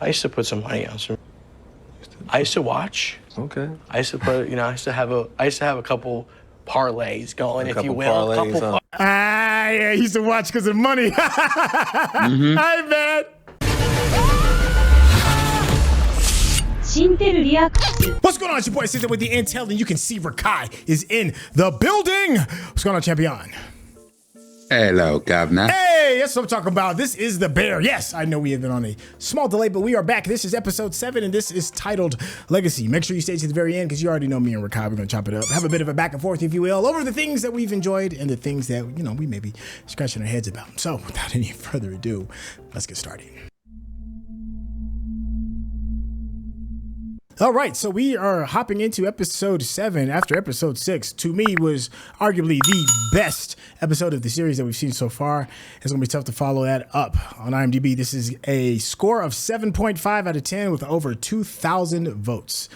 I used to put some money on some. I used to watch. Okay. I used to put, I used to have a couple parlays going, if you will. A couple yeah, he used to watch because of money. Hi, man. What's going on? It's your boy Syntell with the Intel, and you can see Rekkai is in the building. What's going on, champion? Hello, Governor. Hey, that's what I'm talking about. This is the Bear. Yes, I know we have been on a small delay, but we are back. This is episode 7, and this is titled Legacy. Make sure you stay to the very end because you already know me and Rekkai. We're going to chop it up, have a bit of a back and forth, if you will, over the things that we've enjoyed and the things that, we may be scratching our heads about. So, without any further ado, let's get started. All right, so we are hopping into episode 7 after episode 6. To me, was arguably the best episode of the series that we've seen so far. It's going to be tough to follow that up on IMDb. This is a score of 7.5 out of 10 with over 2,000 votes.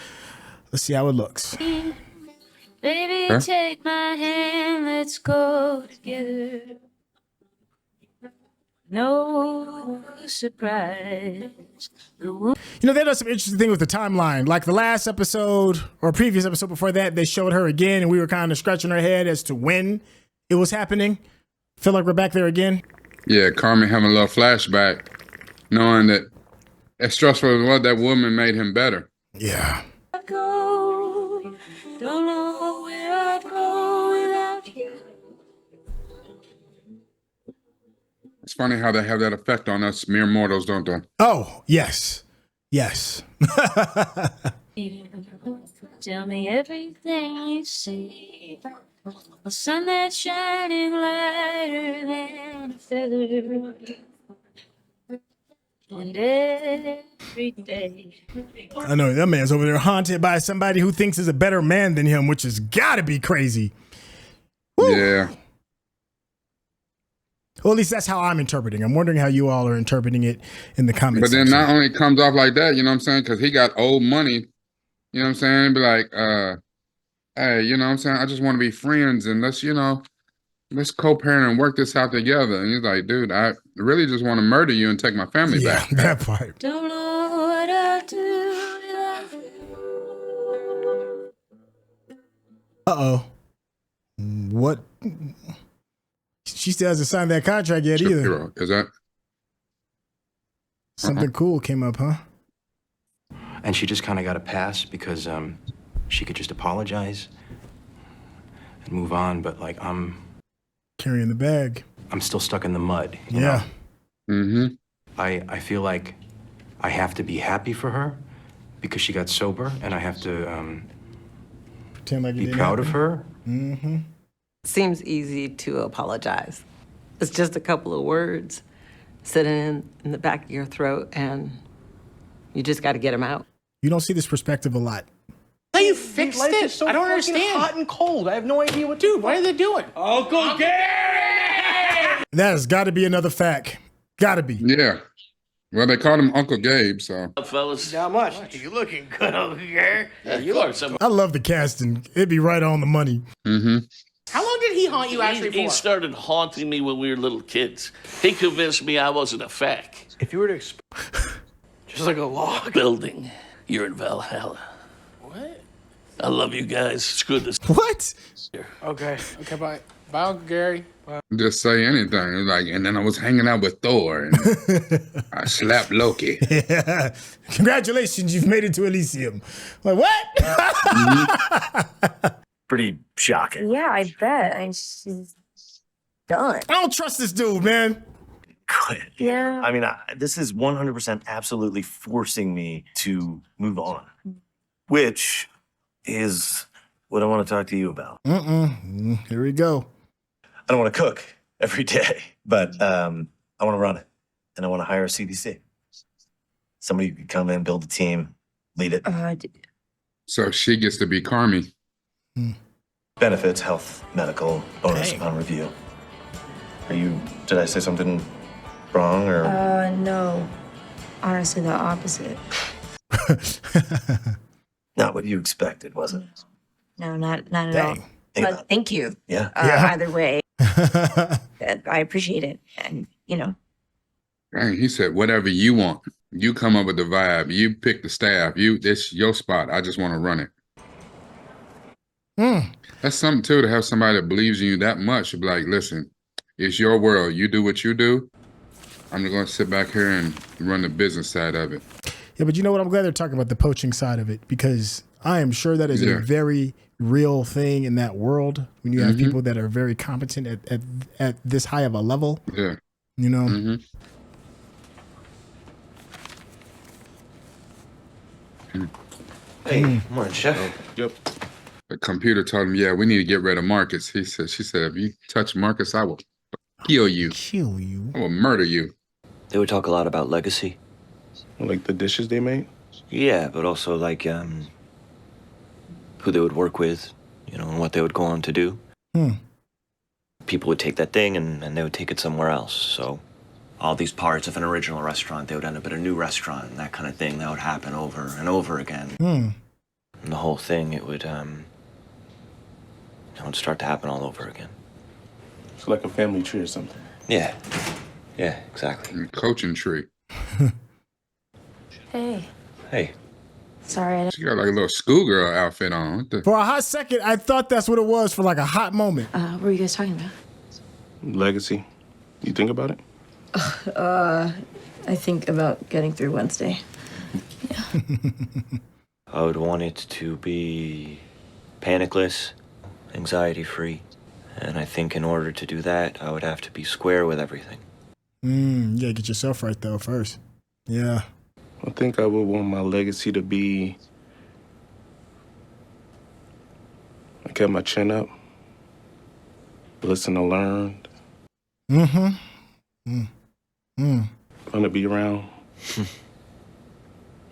Let's see how it looks. Baby, take my hand, let's go together. No surprise. They does some interesting thing with the timeline. Like the last episode or previous episode before that, they showed her again, and we were kind of scratching our head as to when it was happening. Feel like we're back there again. Yeah, Carmy having a little flashback, knowing that as stressful as what that woman made him better. Yeah. Don't know where I'd go without you. It's funny how they have that effect on us mere mortals, don't they? Oh, yes. Yes. Tell me everything you see. A sun that's shining lighter than a feather. And every day. I know that man's over there haunted by somebody who thinks is a better man than him, which has got to be crazy. Woo. Yeah. Well, at least that's how I'm interpreting. I'm wondering how you all are interpreting it in the comments. But then not only comes off like that, you know what I'm saying? Because he got old money, you know what I'm saying? Be like, hey, you know what I'm saying? I just want to be friends and let's co-parent and work this out together. And he's like, dude, I really just want to murder you and take my family back. Yeah, that part. Don't know what I'll do without you. Uh-oh. What? She still hasn't signed that contract yet either. Is that? Something cool came up, huh? And she just kind of got a pass because she could just apologize and move on. But like I'm carrying the bag. I'm still stuck in the mud. You know? Mm-hmm. I feel like I have to be happy for her because she got sober, and I have to pretend like be proud of her. Mm-hmm. Seems easy to apologize. It's just a couple of words sitting in the back of your throat, and you just got to get them out. You don't see this perspective a lot. How you fixed it? So I don't understand. Hot and cold. I have no idea what. Dude, what are they doing? Uncle Gary! That has got to be another fact. Got to be. Yeah. Well, they called him Uncle Gabe, so. Fellas, not much. You looking good, Uncle Gary? Yeah, you look some. I love the casting. It'd be right on the money. Mm-hmm. How long did he haunt you actually for? He started haunting me when we were little kids. He convinced me I wasn't a fact. If you were to just like a log building, you're in Valhalla. What? I love you guys. It's good to What? Okay, bye. Bye, Uncle Gary. Bye. Just say anything. Like, and then I was hanging out with Thor and I slapped Loki. Yeah. Congratulations, you've made it to Elysium. Like, what? Mm-hmm. Pretty shocking. Yeah, I bet. She's done. I don't trust this dude, man. Good. Yeah. I mean, this is 100% absolutely forcing me to move on, which is what I want to talk to you about. Here we go. I don't want to cook every day, but I want to run it, and I want to hire a CDC. Somebody who could come in, build a team, lead it. So she gets to be Carmy. Benefits, health, medical, bonus upon review. Did I say something wrong or? No. Honestly, the opposite. Not what you expected, was it? No, not at all. But thank you. Yeah. Either way, I appreciate it. And, Dang, he said, whatever you want. You come up with the vibe. You pick the staff. This your spot. I just want to run it. That's something too, to have somebody that believes in you that much. To be like, listen, it's your world. You do what you do. I'm just going to sit back here and run the business side of it. Yeah, but you know what? I'm glad they're talking about the poaching side of it, because I am sure that is a very real thing in that world when you have people that are very competent at this high of a level. Yeah. You know? Hey, morning, chef. Yep. The computer told him, yeah, we need to get rid of Marcus. She said, if you touch Marcus, I will kill you. Kill you? I will murder you. They would talk a lot about legacy. Like the dishes they made? Yeah, but also like who they would work with, and what they would go on to do. People would take that thing and they would take it somewhere else. So all these parts of an original restaurant, they would end up at a new restaurant, and that kind of thing. That would happen over and over again. And the whole thing, it would start to happen all over again. It's like a family tree or something. Yeah, exactly. Coaching tree. Hey. Hey. Sorry. She got like a little schoolgirl outfit on. For a hot second, I thought that's what it was, for like a hot moment. What were you guys talking about? Legacy. You think about it? I think about getting through Wednesday. Yeah. I would want it to be panicless, anxiety-free. And I think in order to do that, I would have to be square with everything. You gotta get yourself right, though, first. Yeah. I think I would want my legacy to be... I kept my chin up. Listen to learn. Fun to be around.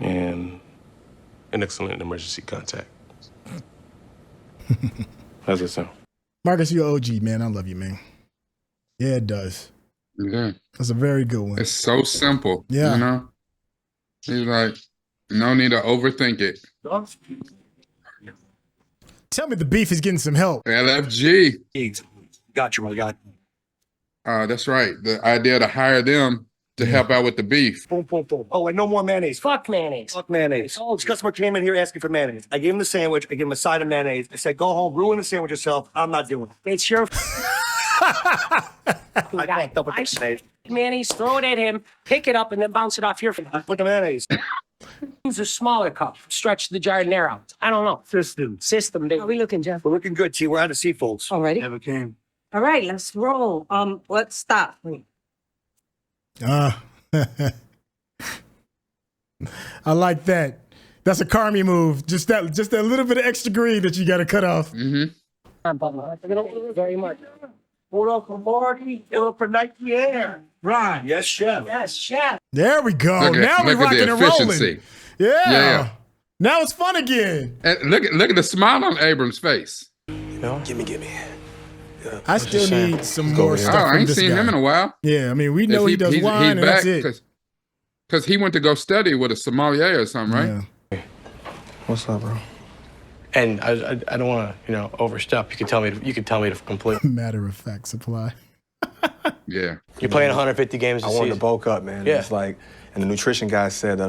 And an excellent emergency contact. How's it sound? Marcus, you're OG, man. I love you, man. Yeah, it does. Yeah. That's a very good one. It's so simple. Yeah. You know? He's like, no need to overthink it. Tell me the beef is getting some help. LFG. Got you, my guy. That's right. The idea to hire them to help out with the beef. Boom, boom, boom. Oh, and no more mayonnaise. Fuck mayonnaise. Fuck mayonnaise. This customer came in here asking for mayonnaise. I gave him the sandwich. I gave him a side of mayonnaise. I said, go home, ruin the sandwich yourself. I'm not doing it. It's your... I fucked up with the mayonnaise. Mayonnaise, throw it at him, pick it up, and then bounce it off your finger. Look at mayonnaise. Use a smaller cup. Stretch the jardinere out. I don't know. System, dude. How are we looking, Jeff? We're looking good, T. We're out of seafolds. Already? Never came. All right, let's roll. Let's stop. I like that. That's a Carmy move. Just that little bit of extra green that you got to cut off. Very much. Hold on for Marty. Hold on for Nike Air. Right. Yes, chef. Yes, chef. There we go. Now we're rocking and rolling. Yeah. Now it's fun again. And look at the smile on Abram's face. Gimme. I still need some more stuff. I ain't from seen this guy. him in a while. Yeah, I mean, we know he does wine, and that's it. Because he went to go study with a sommelier or something, right? Yeah. What's up, bro? And I don't want to, overstep. You can tell me to complete. Matter of fact, supply. Yeah. You're playing 150 games a season. I wanted to bulk up, man. Yeah. It's like, and the nutrition guy said that,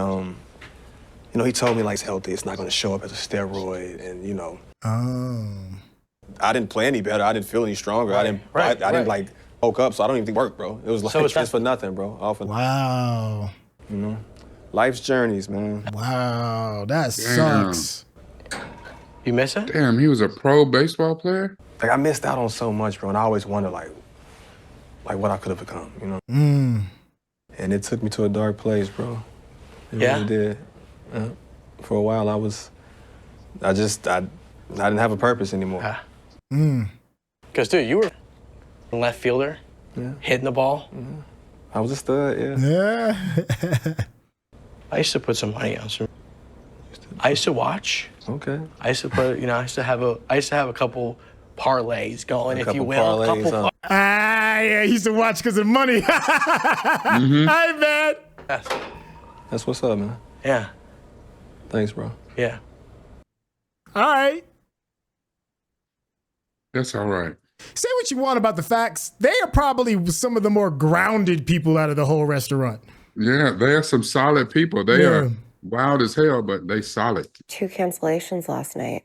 he told me like it's healthy. It's not going to show up as a steroid, and I didn't play any better. I didn't feel any stronger. Right. I didn't like bulk up, so I don't even think it worked, bro. It was like just for nothing, bro. Wow. Life's journeys, man. Wow, that sucks. You miss it? Damn, he was a pro baseball player? Like, I missed out on so much, bro, and I always wondered, like what I could have become, And it took me to a dark place, bro. It really did. For a while, I didn't have a purpose anymore. Because, dude, you were a left fielder, hitting the ball. I was a stud, Yeah. I used to put some money on some. I used to watch. Okay. I used to put, I used to have a couple parlays going, if you will. Yeah, he used to watch because of money. Hi, man. Yes. That's what's up, man. Yeah. Thanks, bro. Yeah. All right. That's all right. Say what you want about the facts. They are probably some of the more grounded people out of the whole restaurant. Yeah, they are some solid people. They are wild as hell, but they solid. 2 cancellations last night.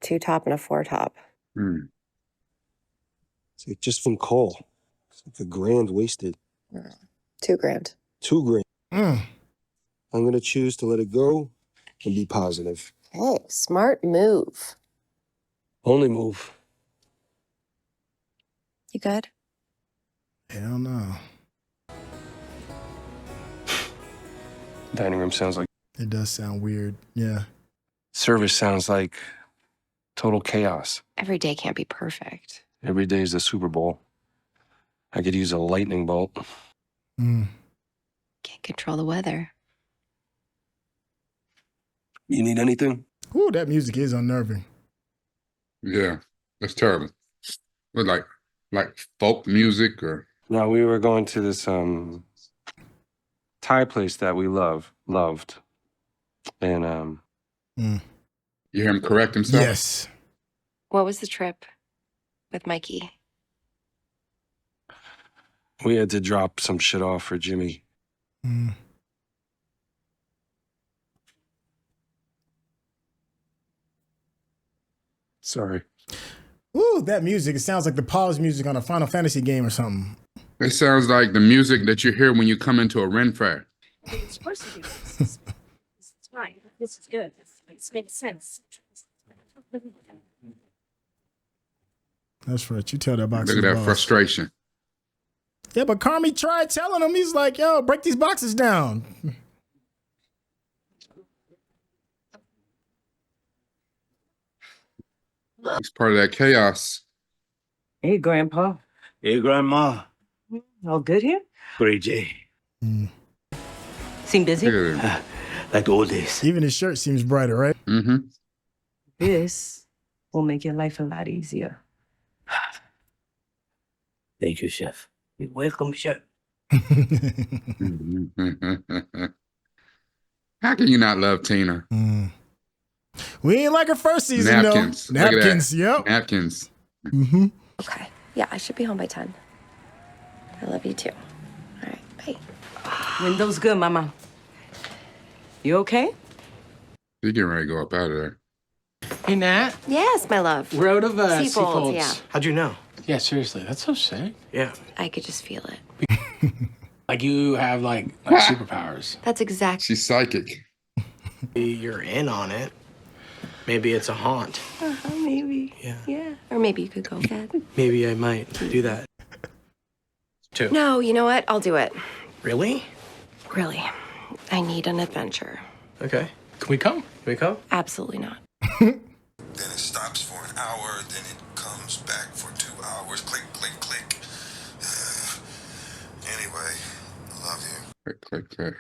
2 top and a 4 top. It's like just from Cole. It's like $1,000 wasted. $2,000. $2,000. I'm gonna choose to let it go and be positive. Hey, smart move. Only move. You good? Hell no. Dining room sounds like... It does sound weird. Yeah. Service sounds like total chaos. Every day can't be perfect. Every day is the Super Bowl. I could use a lightning bolt. Can't control the weather. You need anything? Ooh, that music is unnerving. Yeah, that's terrible. But like folk music or... No, we were going to this Thai place that we loved. And You hear him correct himself? Yes. What was the trip with Mikey? we had to drop some shit off for Jimmy. Sorry. Ooh, that music. It sounds like the pause music on a Final Fantasy game or something. It sounds like the music that you hear when you come into a Ren fair. Of course you do. This is fine. This is good. This makes sense. That's right. You tell that box. Look at that frustration. Yeah, but Carmy tried telling him. He's like, yo, break these boxes down. It's part of that chaos. Hey, Grandpa. Hey, Grandma. All good here? Great day. Seem busy? Like the old days. Even his shirt seems brighter, right? Mm-hmm. This will make your life a lot easier. Thank you, Chef. You're welcome, Chef. How can you not love Tina? We ain't like her first season, Napkins. though. Napkins, yep. Napkins. Mm-hmm. Okay. Yeah, I should be home by 10. I love you too. All right, bye. Window's good, Mama. You okay? You getting ready to go up out of there. Hey, Nat. Yes, my love. We're out of Seafolds, yeah. How'd you know? Yeah, seriously, that's so sick. Yeah. I could just feel it. Like you have like superpowers. That's exactly. She's psychic. You're in on it. Maybe it's a haunt. Maybe. Yeah. Or maybe you could go get. Maybe I might do that. Too. No, you know what? I'll do it. Really? Really. I need an adventure. Okay. Can we come? Can we come? Absolutely not. Then it stops for an hour, then it comes back for 2 hours. Click, click, click. Anyway, I love you. Click, click, click.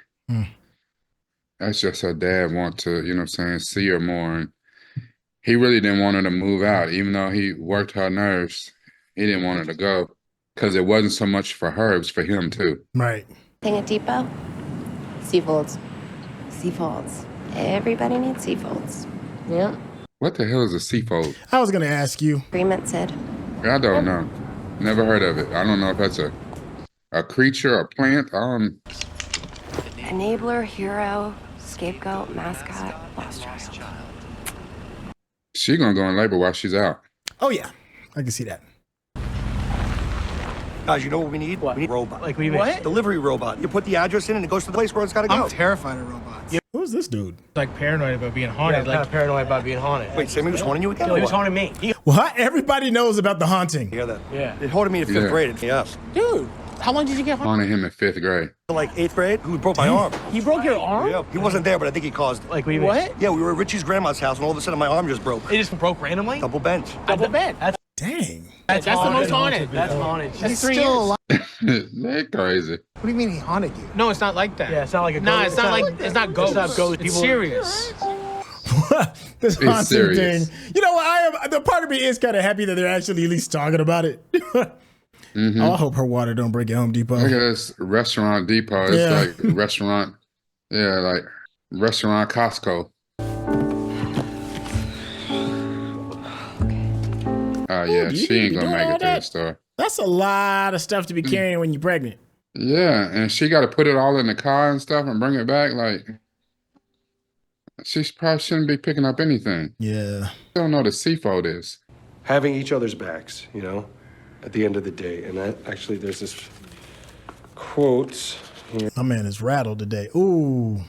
That's just her dad want to, you know what I'm saying, see her more. And he really didn't want her to move out, even though he worked her nerves. He didn't want her to go because it wasn't so much for her, it was for him too. Right. Thing at Depot? Seafolds. Seafolds. Everybody needs seafolds. Yeah. What the hell is a seafold? I was going to ask you. Agreement, Sid. I don't know. Never heard of it. I don't know if that's a creature, a plant. Enabler, hero, scapegoat, mascot, lost child. She gonna go in labor while she's out. Oh, yeah. I can see that. Guys, you know what we need? We need a robot. Like we what? Delivery robot. You put the address in and it goes to the place where it's got to go. I'm terrified of robots. Who's this dude? Like paranoid about being haunted. Yeah, like paranoid about being haunted. Wait, Sammy was haunting you again? No, he was haunting me. What? Everybody knows about the haunting. You hear that? Yeah. It haunted me in 5th grade. Yeah. Dude, how long did you get haunted? Haunted him in 5th grade. Like 8th grade, he broke my arm. You broke your arm? Yeah. He wasn't there, but I think he caused it. Like we What? Yeah, we were at Richie's grandma's house, and all of a sudden my arm just broke. It just broke randomly? Double bent. Double bed. Dang. That's the most haunted. That's haunted. That's 3 years. They're crazy. What do you mean he haunted you? No, it's not like that. Yeah, it's not like a ghost. Nah, it's not like it's not ghosts. It's not ghosts. It's People- serious. This It's haunting serious. thing. You know what? The part of me is kind of happy that they're actually at least talking about it. Mm-hmm. Oh, I hope her water don't break at Home Depot. Look at this restaurant depot. It's Yeah. like restaurant. Yeah, like restaurant Costco. Oh yeah, you she need ain't to gonna do make all it to the that? store. That's a lot of stuff to be carrying when you're pregnant. Yeah, and she got to put it all in the car and stuff and bring it back. Like, she probably shouldn't be picking up anything. Yeah. Don't know the CFO is. Having each other's backs, you know, at the end of the day. And that actually, there's this quote here. My man is rattled today. Ooh.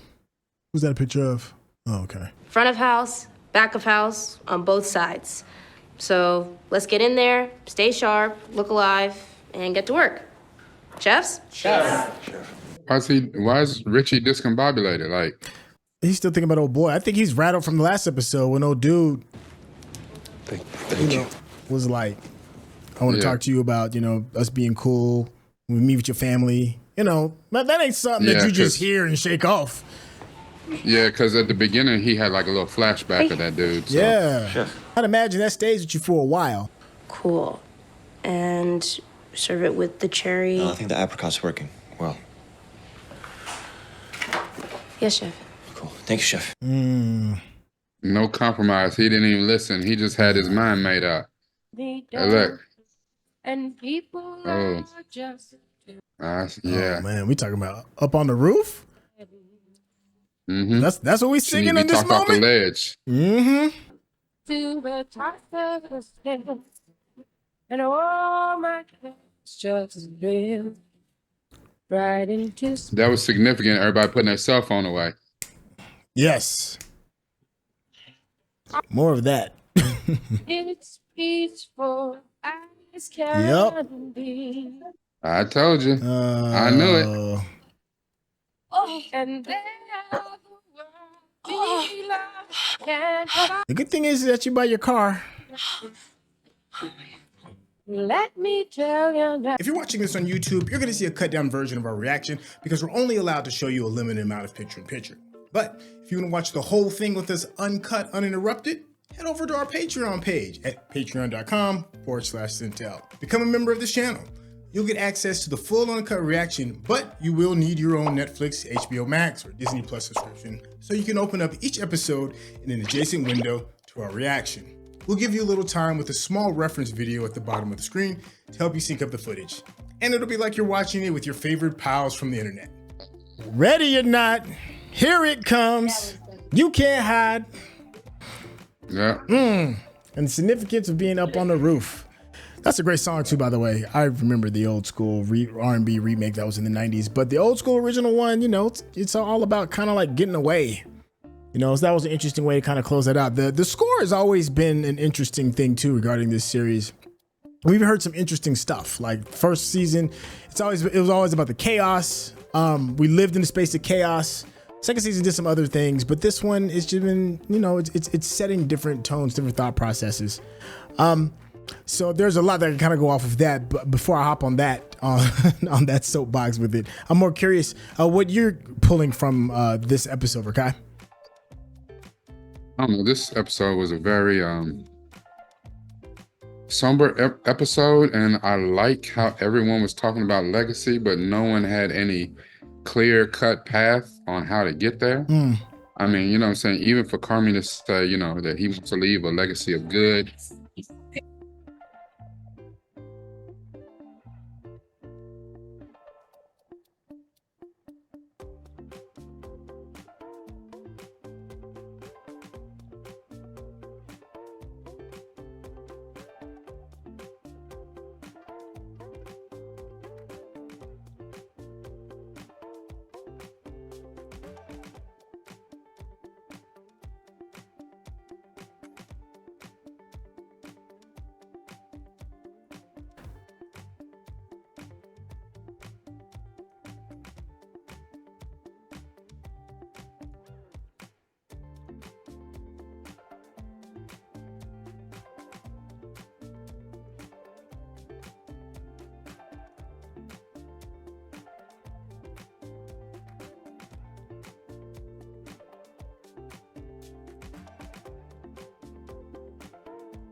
Who's that a picture of? Oh, okay. Front of house, back of house, on both sides. So let's get in there, stay sharp, look alive, and get to work. Chefs? Chef. Why is Richie discombobulated? Like, he's still thinking about old boy. I think he's rattled from the last episode when old dude Thank you. was like, I want to talk to you about, us being cool. When we meet with your family. That ain't something that you just hear and shake off. Yeah, because at the beginning, he had like a little flashback of that dude. So. Yeah. I'd imagine that stays with you for a while. Cool. And serve it with the cherry. No, I think the apricot's working well. Yes, chef. Cool. Thank you, chef. No compromise. He didn't even listen. He just had his mind made up. Hey, look. And people are just... yeah. Oh, man, we talking about up on the roof? Mm-hmm. That's what we singing in this moment? Off the ledge. Mm-hmm. To the top of the stairs, and all my clothes just built right into space. That was significant. Everybody putting their cell phone away. Yes. More of that. It's peaceful as can be. I told you. I knew it. Oh, and there The good thing is that you buy your car. Let me tell you that. If you're watching this on YouTube, you're going to see a cut down version of our reaction because we're only allowed to show you a limited amount of picture-in-picture. But if you want to watch the whole thing with us uncut, uninterrupted, head over to our Patreon page at patreon.com/Syntell. Become a member of this channel. You'll get access to the full uncut reaction, but you will need your own Netflix, HBO Max, or Disney Plus subscription so you can open up each episode in an adjacent window to our reaction. We'll give you a little time with a small reference video at the bottom of the screen to help you sync up the footage. And it'll be like you're watching it with your favorite pals from the internet. Ready or not, here it comes. You can't hide. Yeah. And the significance of being up on the roof. That's a great song too, by the way. I remember the old school R&B remake that was in the 90s, but the old school original one, it's all about kind of like getting away. So that was an interesting way to kind of close that out. The score has always been an interesting thing too regarding this series. We've heard some interesting stuff. Like first season, it was always about the chaos. We lived in the space of chaos. Second season did some other things, but this one is just been, it's setting different tones, different thought processes. So there's a lot that can kind of go off of that. But before I hop on that, on that soapbox with it, I'm more curious what you're pulling from this episode, Rekkai. I don't know. This episode was a very somber episode, and I like how everyone was talking about legacy, but no one had any clear-cut path on how to get there. I mean, you know what I'm saying? Even for Carmy to say, that he wants to leave a legacy of good.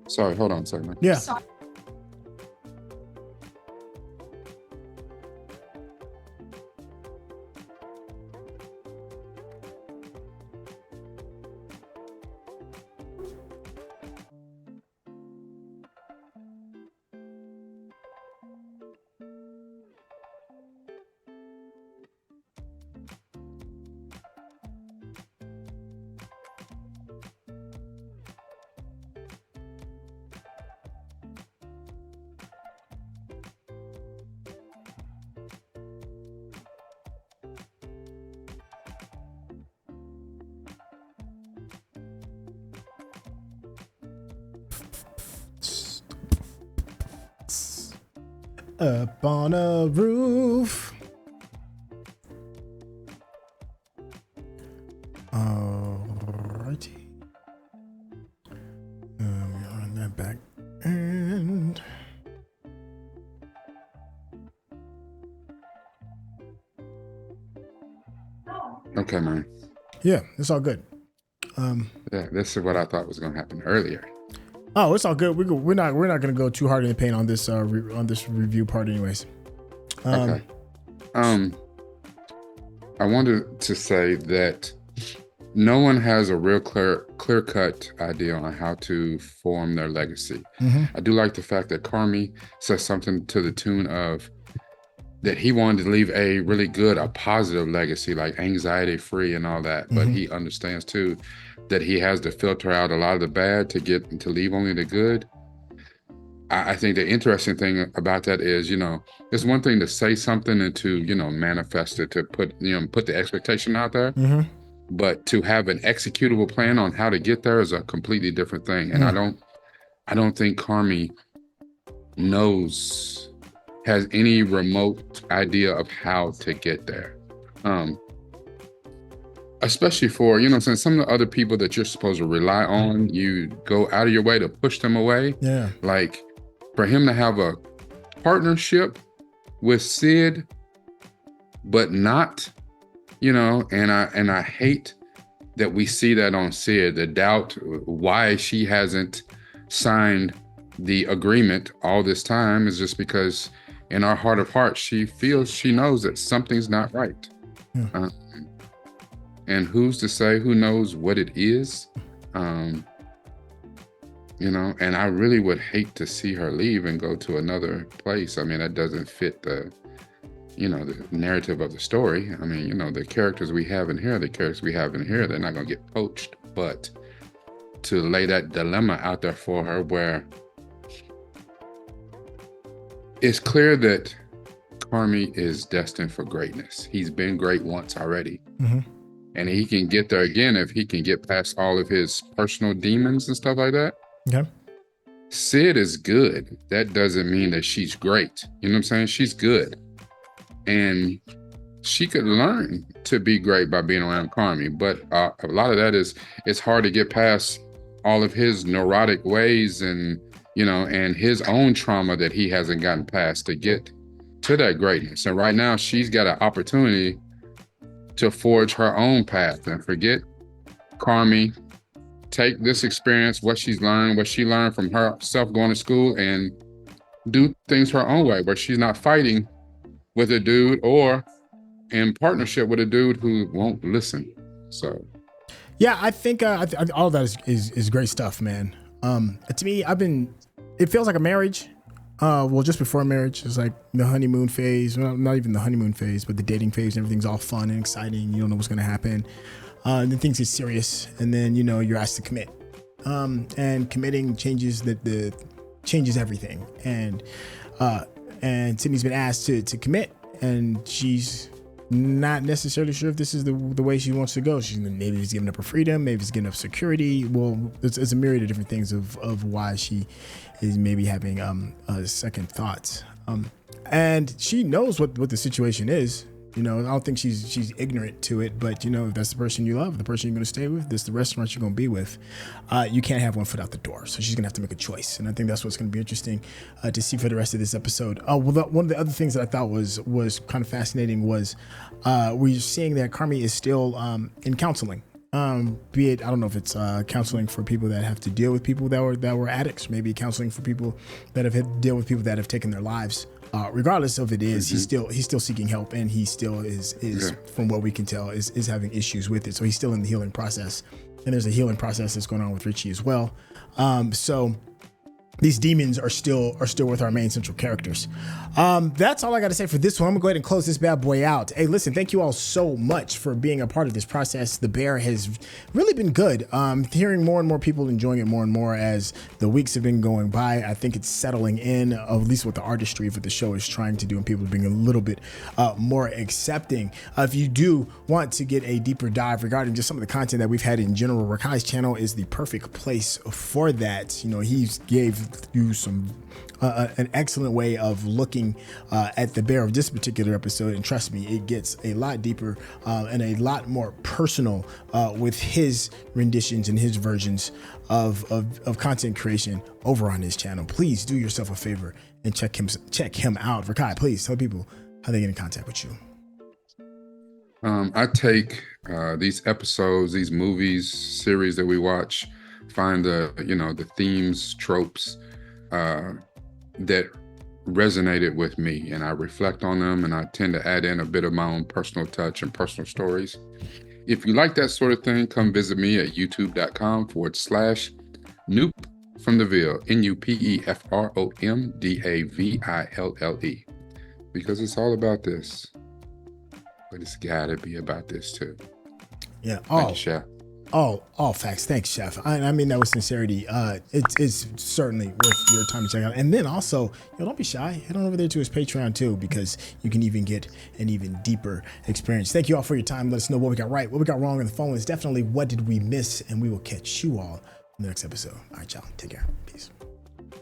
Sorry, hold on a second. Yeah. Up on a roof. Alrighty. We run that back. And Okay, man. yeah, it's all good. Yeah, this is what I thought was going to happen earlier. Oh, it's all good. We're not going to go too hard in the paint on this on this review part, anyways. Okay. I wanted to say that no one has a real clear-cut idea on how to form their legacy. I do like the fact that Carmy says something to the tune of that he wanted to leave a really good, a positive legacy, like anxiety-free and all that. But he understands too that he has to filter out a lot of the bad to leave only the good. I think the interesting thing about that is, it's one thing to say something and to, manifest it, to put the expectation out there. But to have an executable plan on how to get there is a completely different thing. And I don't think Carmy has any remote idea of how to get there. Especially for, some of the other people that you're supposed to rely on, you go out of your way to push them away. Yeah. Like for him to have a partnership with Sid, but not, and I hate that we see that on Sid, the doubt why she hasn't signed the agreement all this time is just because in our heart of hearts, she knows that something's not right. And who's to say, who knows what it is? And I really would hate to see her leave and go to another place. I mean, that doesn't fit the narrative of the story. I mean, the characters we have in here, they're not gonna get poached. But to lay that dilemma out there for her where it's clear that Carmy is destined for greatness. He's been great once already. And he can get there again if he can get past all of his personal demons and stuff like that. Okay. Sid is good. That doesn't mean that she's great. You know what I'm saying? She's good. And she could learn to be great by being around Carmy. But a lot of that is, it's hard to get past all of his neurotic ways and, and his own trauma that he hasn't gotten past to get to that greatness. And right now she's got an opportunity to forge her own path and forget Carmy, take this experience, what she learned from herself going to school, and do things her own way, where she's not fighting with a dude or in partnership with a dude who won't listen. So yeah, I think all of that is great stuff, man. To me, it feels like a marriage. Well, just before marriage, it's like the honeymoon phase. Well, not even the honeymoon phase, but the dating phase. Everything's all fun and exciting. You don't know what's going to happen. And then things get serious, and then you're asked to commit. And committing changes changes everything. And Sydney's been asked to commit, and she's not necessarily sure if this is the way she wants to go. Maybe he's giving up her freedom, maybe he's giving up security. Well, it's a myriad of different things of why she is maybe having second thoughts. And she knows what the situation is. I don't think she's ignorant to it, but if that's the person you love, the person you're going to stay with, this is the restaurant you're going to be with, you can't have one foot out the door. So she's going to have to make a choice. And I think that's what's going to be interesting to see for the rest of this episode. One of the other things that I thought was kind of fascinating was we're seeing that Carmy is still in counseling. Be it, I don't know if it's counseling for people that have to deal with people that were addicts, maybe counseling for people that have had to deal with people that have taken their lives. Regardless of it is, he's still seeking help, and he still is from what we can tell is having issues with it. So he's still in the healing process, and there's a healing process that's going on with Richie as well. So these demons are still with our main central characters. That's all I got to say for this one. I'm gonna go ahead and close this bad boy out. Hey, listen, thank you all so much for being a part of this process. The Bear has really been good. Hearing more and more people enjoying it more and more as the weeks have been going by. I think it's settling in, at least what the artistry of what the show is trying to do, and people are being a little bit more accepting. If you do want to get a deeper dive regarding just some of the content that we've had in general, Rekkai's channel is the perfect place for that. He's gave you some an excellent way of looking at the bear of this particular episode. And trust me, it gets a lot deeper and a lot more personal with his renditions and his versions of content creation over on his channel. Please do yourself a favor and check him out. Rekkai, please tell people how they get in contact with you. I take these episodes, these movies, series that we watch, find the themes, tropes that resonated with me, and I reflect on them, and I tend to add in a bit of my own personal touch and personal stories. If you like that sort of thing, come visit me at youtube.com/Noop from the Ville, NUPEFROMDAVILLE, because it's all about this, but it's gotta be about this too. Yeah. Thank you, Chef. All facts. Thanks, Chef. I mean that with sincerity. It's certainly worth your time to check out. And then also, don't be shy. Head on over there to his Patreon too, because you can even get an even deeper experience. Thank you all for your time. Let us know what we got right, what we got wrong, and the phone is definitely what did we miss, and we will catch you all in the next episode. All right, y'all. Take care. Peace.